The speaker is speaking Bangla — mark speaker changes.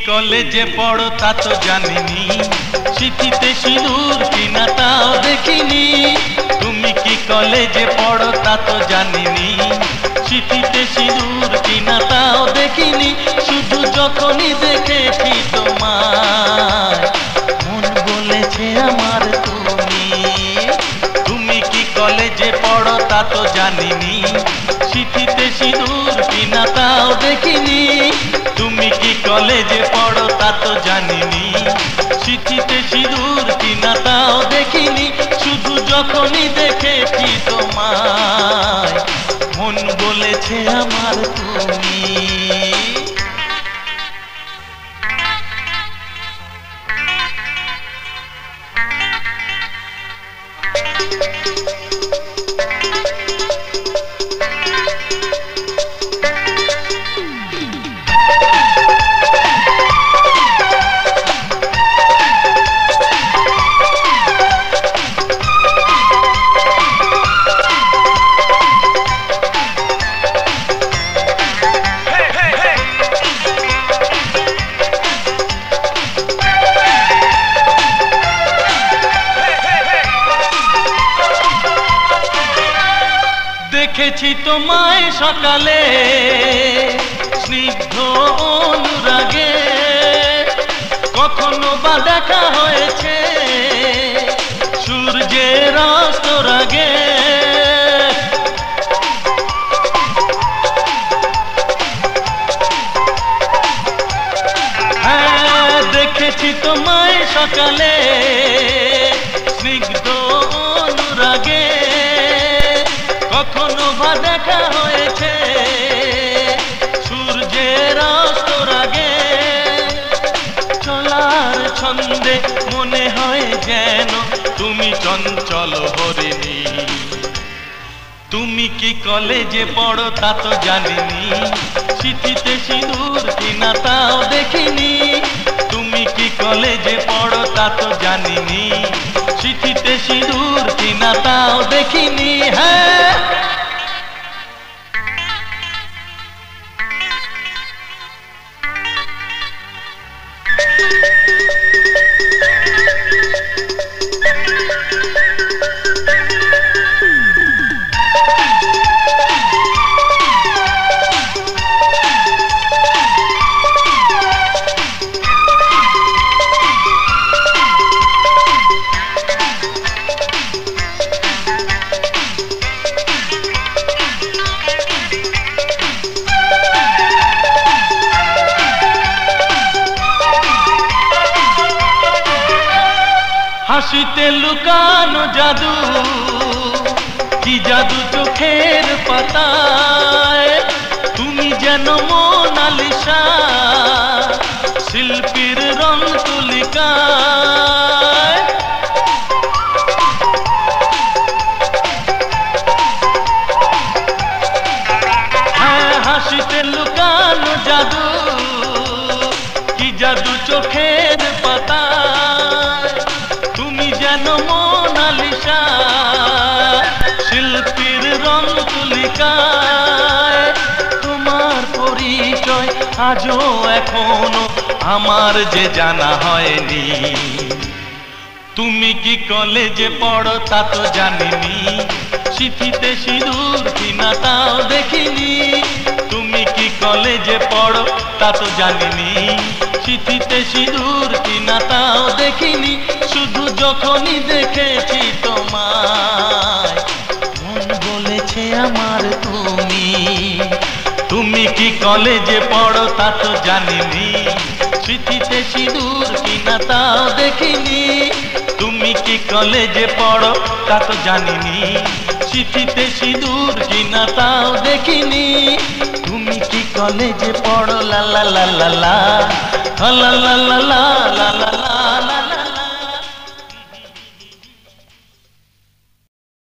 Speaker 1: কলেজে পড়ো তা তো জানিনি, চিঠিতে সিঁদুর কিনা তাও দেখিনি। তুমি কি কলেজে পড়ো তা তো জানিনি, চিঠিতে সিঁদুর কিনা তাও দেখিনি। শুধু যখনই দেখেছি তোমায় মন বলেছে আমার তুমি। তুমি কি কলেজে পড়ো তা তো জানিনি, চিঠিতে সিঁদুর কিনা তাও দেখিনি। তুমি কি কলেজে পড়ো তা তো জানিনি, চিঠিতে সিঁদুর কিনা তাও দেখিনি। শুধু যখনই দেখেছি তোমায় মন বলেছে আমার তুমি। দেখেছি তোমায় সকালে স্নিগ্ধ অনুরাগে, কখনো বা দেখা হয়েছে সূর্যের অস্তর আগে। হ্যাঁ, দেখেছি তোমায় সকালে স্নিগ্ধ অনুরাগে, কখনো বা দেখা হয়েছে সূর্যের অস্তর আগে। চলার ছন্দে মনে হয় যেন তুমি চঞ্চল হরিণী। তুমি কি কলেজে পড়ো তা তো জানিনি, চিঠিতে সিঁদুর কিনা তাও দেখিনি। তুমি কি কলেজে পড়ো তা তো জানিনি, চিঠিতে সিঁদুর কিনা তাও দেখিনি। হ্যাঁ, হাসিতে লুকানো জাদু, কি জাদু চোখের পাতায়। তুমি যেন মোনালিসা শিল্পীর রং তুলিকায়। হ্যাঁ, হাসিতে লুকানো জাদু, কি জাদু চোখের পাতায়। তুমি যেন মোনালিসা শিল্পীর রং তুলিকায়। তোমার পরিচয় আজও এখনো আমার যে জানা হয়নি। তুমি কি কলেজে পড়ো তা তো জানিনি, চিঠিতে সিঁদুর কিনা তাও দেখিনি। তুমি কি কলেজে পড়ো তা তো জানিনি, চিঠিতে সিঁদুর কিনা তাও দেখিনি। শুধু যখনই দেখেছি তোমায় মন বলেছে আমার তুমি। তুমি কি কলেজে পড়ো তা তো জানিনি, চিঠিতে সিঁদুর কিনা তাও দেখিনি। তুমি কি কলেজে পড়ো তা তো জানিনি, চিঠিতে সিঁদুর কিনা তাও দেখিনি। তুমি কি কলেজে পড়ো লা লা লা লা লা লা লা লা লা লা লা লা।